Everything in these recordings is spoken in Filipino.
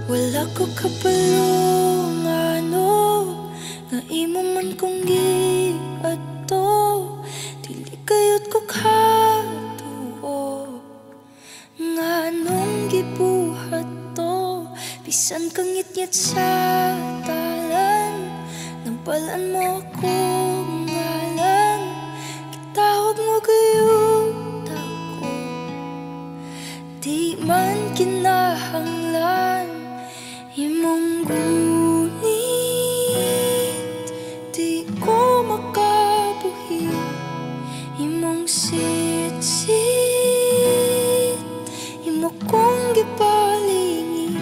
Wala ko kapalong ano nga imo man kong giadto, dili kayot ko katuo nga anong gibuhat to. Bisan kang ngit-ngit sa talan, nampalan mo akong ngalan, gitawag mo gayud ako, di man kinahanglan imong gunit. Di ko makabuhi imong sit-sit, imo kong gipalingi,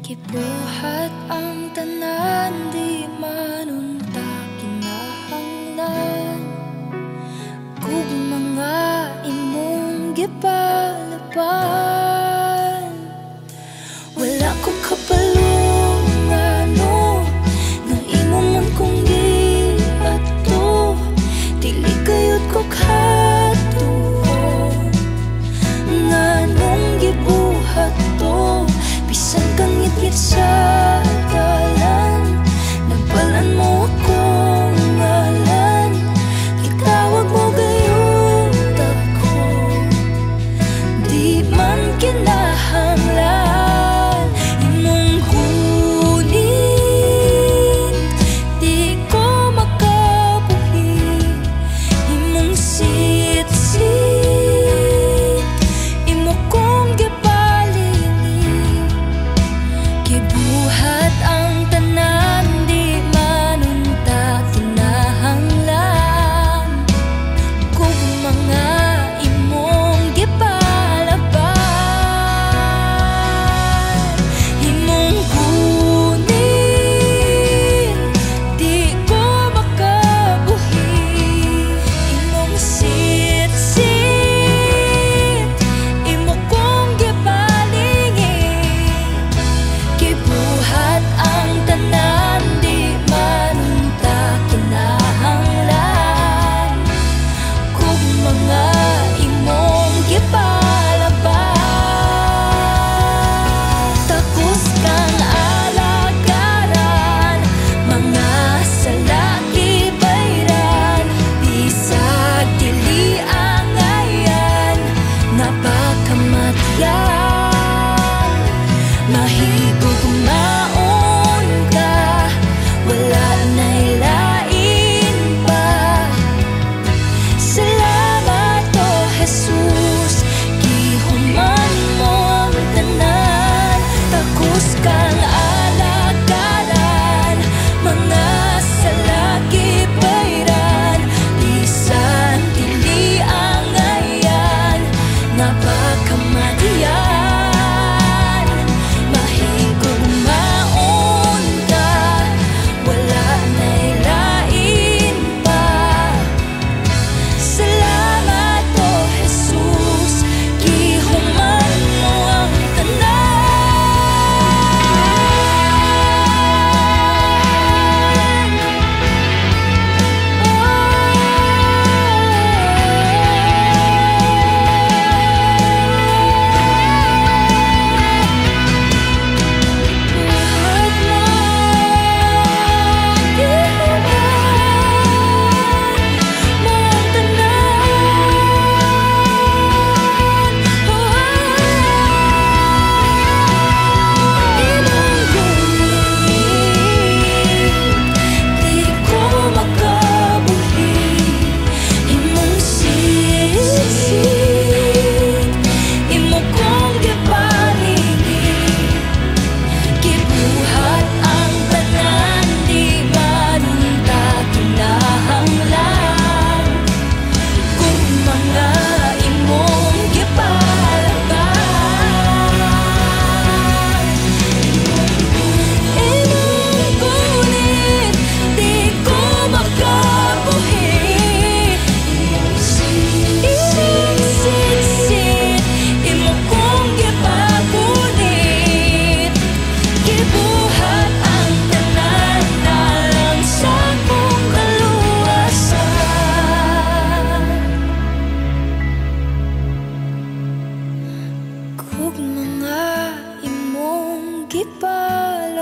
gibuhat ang tanan, di manunta kinahanglan kung mga imong gipalaban. Wala ko kapalong ano nga imo man kong giadto, dili kayot ko katuo nga anong gibuhat to. Bisan kang ngit-ngit sa talan, nampalan mo akong ngalan, gitawag mo gayud ako, di man kinahanglan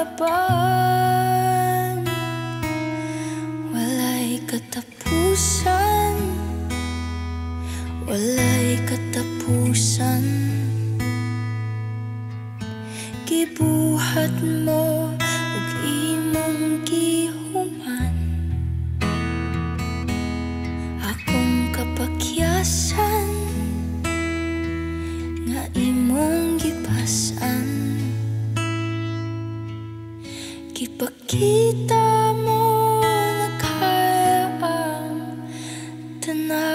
laban. Walay katapusan, walay katapusan. Gibuhat mo ug imong gihuman, akong kapakyasan nga imong gipasan. Gipakita mo na kaya ang tanan.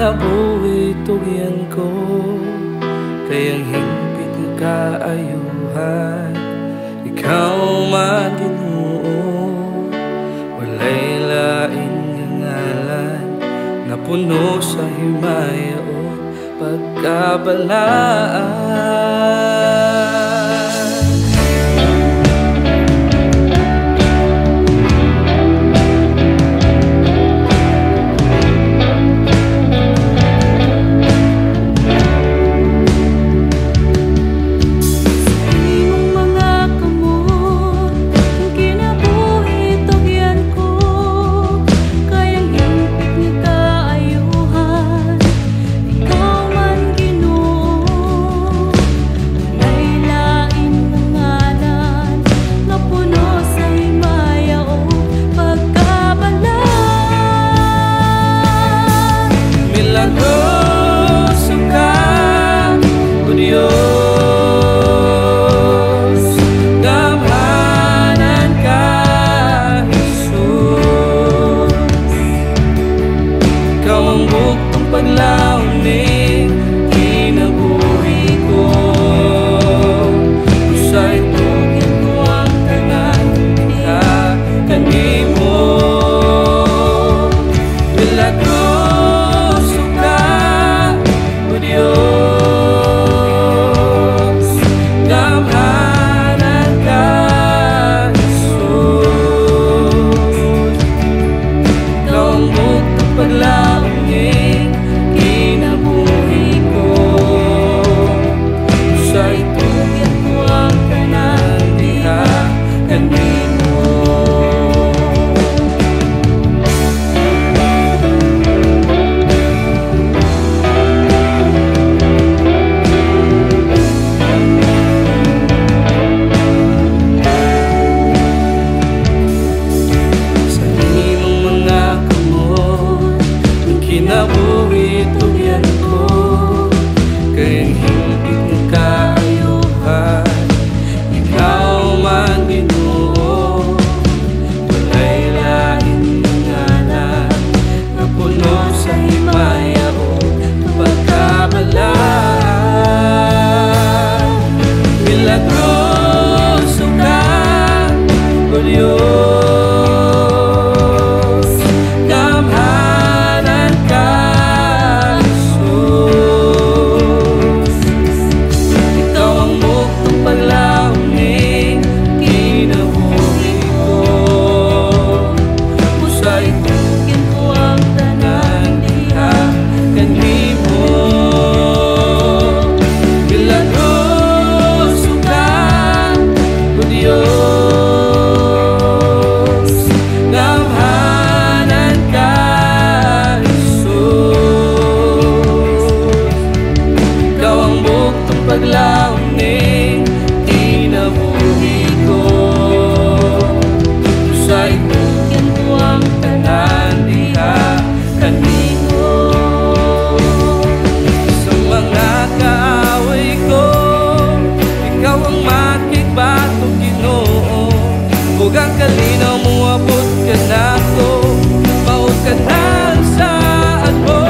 kinabuhi tugyan ko, kayang hingpit nga kaayuhan. Ikaw man Ginoo, walay lain nga ngalan, na puno sa himaya o pagkabalaan. Milagroso ka, O Diyos, gamhanan ka, Jesus. Ikaw ang buktong paglaom ni kinabuhi ko, usay tugyan ko ang tanan niya kanimo. Milagroso Diyos, gamhanan ka, Jesus. Ikaw ang buktong paglaom ni kinabuhi ko, usay tugyan ko ang tanan diha kanimo. Kinabuhi tugyan ko, kayang hingpit nga kaayuhan. Ikaw man Ginoo, walay lain nga ngalan, na puno sa himaya o pagkabalaan. Milagroso ka, O Diyos, paglaom ni kinabuhi ko, usay tugyan ko ang tanan diha kanimo. Sa mga kaaway ko, ikaw ang makigbato, Ginoo. Huwag ang kalinaw mo, abot ka na ko, maot ka na sa mo.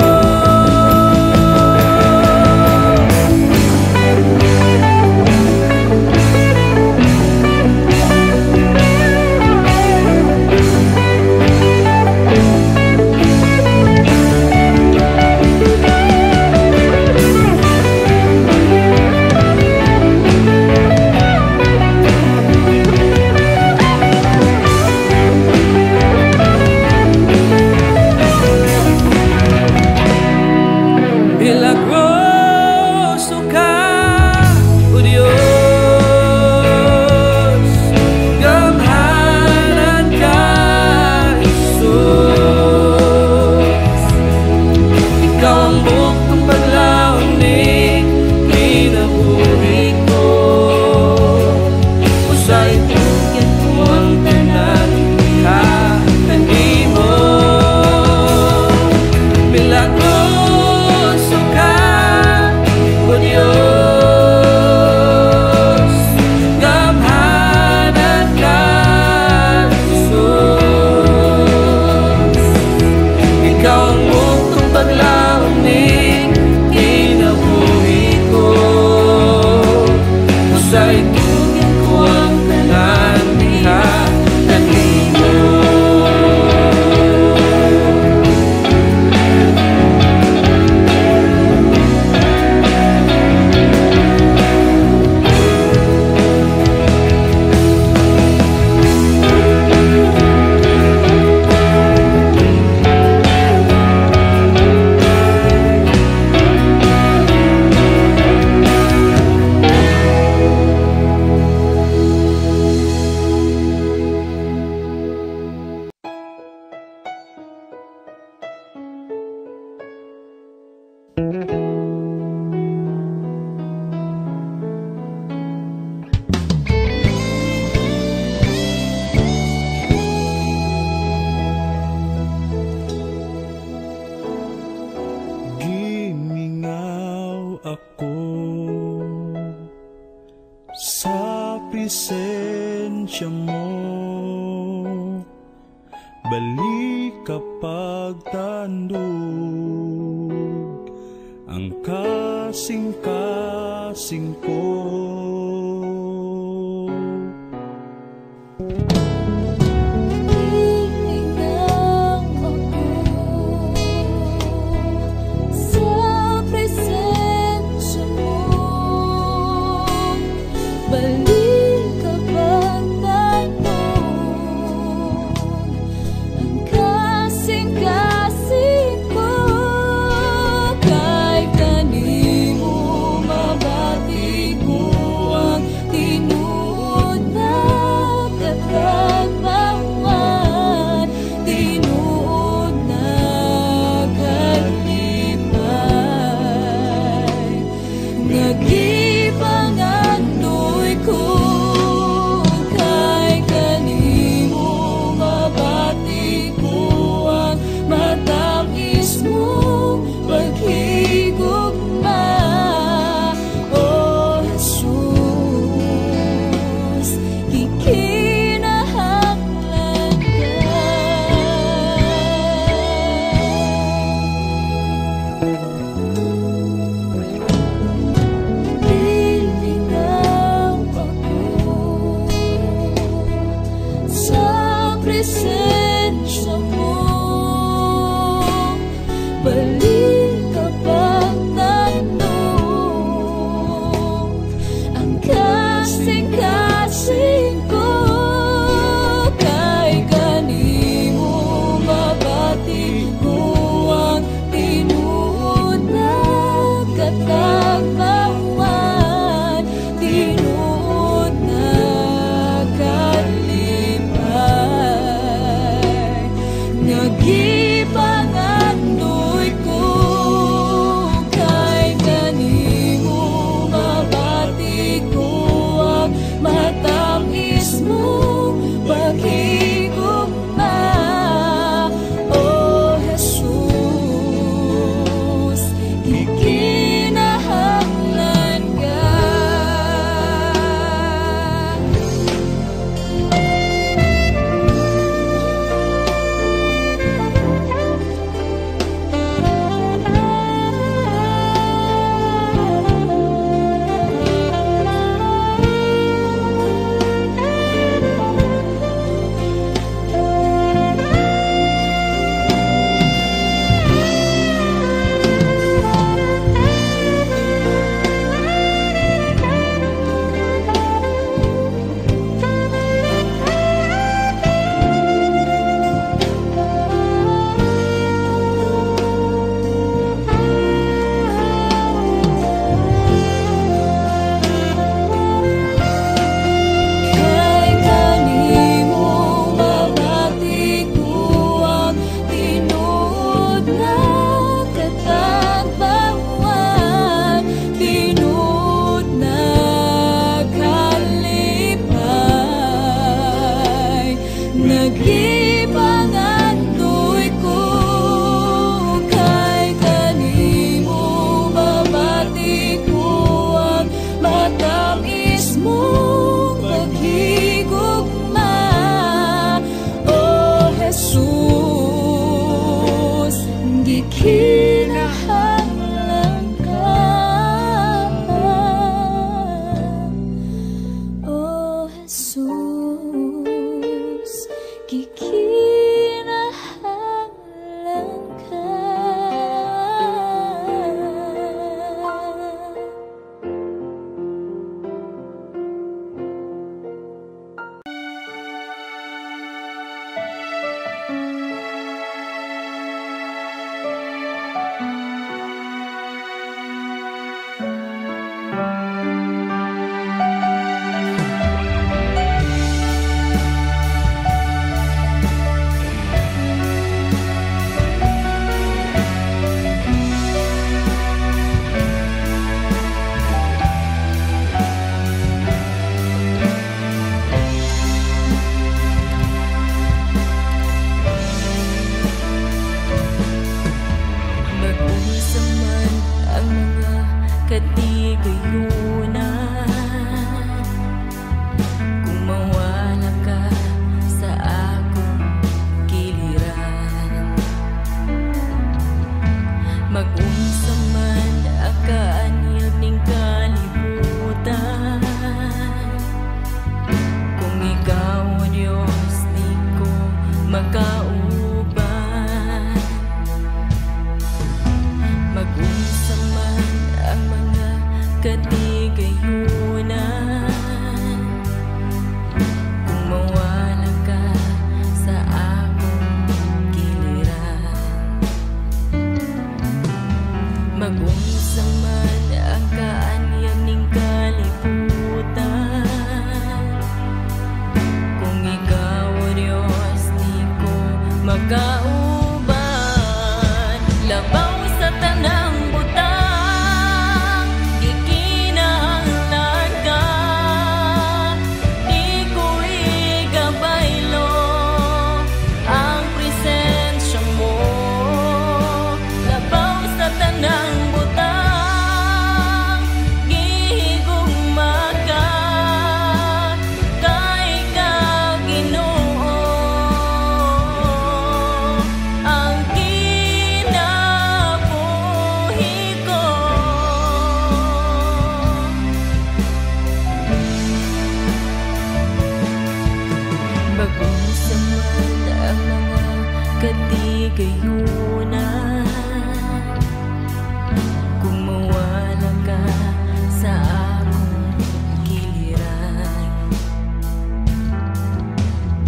Gimingaw ako sa presensya mo, balik kapag tandog ang kasing-kasing ko. Kay kanimo mabati ko Mag-unsa man ang kaanyag ning kalibutan, kung ikaw o Diyos di ko makauban. Labaw sa tanang butang, gikinahanglan ka, di ko igabaylo ang presensya mo. Labaw sa tanang butang, gihigugma ka, kay ikaw Ginoo ang kinabuhi ko. Mag-unsa man ang mga katigayunan, kung mawala ka sa akong giliran.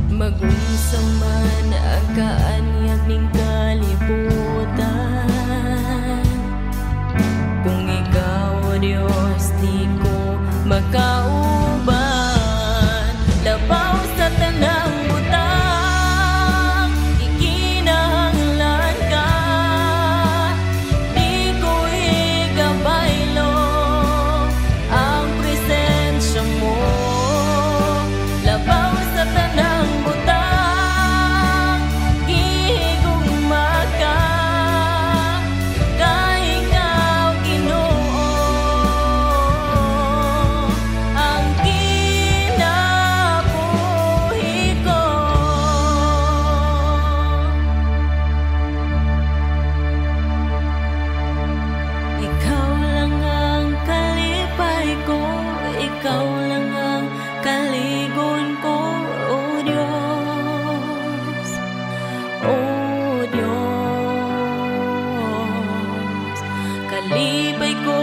Mag-unsa man ang kaanyag ning kalibutan, kung ikaw o Diyos di ko makauban. Labaw sa tanang butang, ikinahanglan ka, di ko igabaylo ang presensya mo. Labaw sa tanang butang, gihigugma ka, kay ikaw Ginoo ang kinabuhi ko. Ikaw lang ang kalipay ko, ikaw lang ang kaligon ko, O Diyos, O Diyos. Kalipay ko,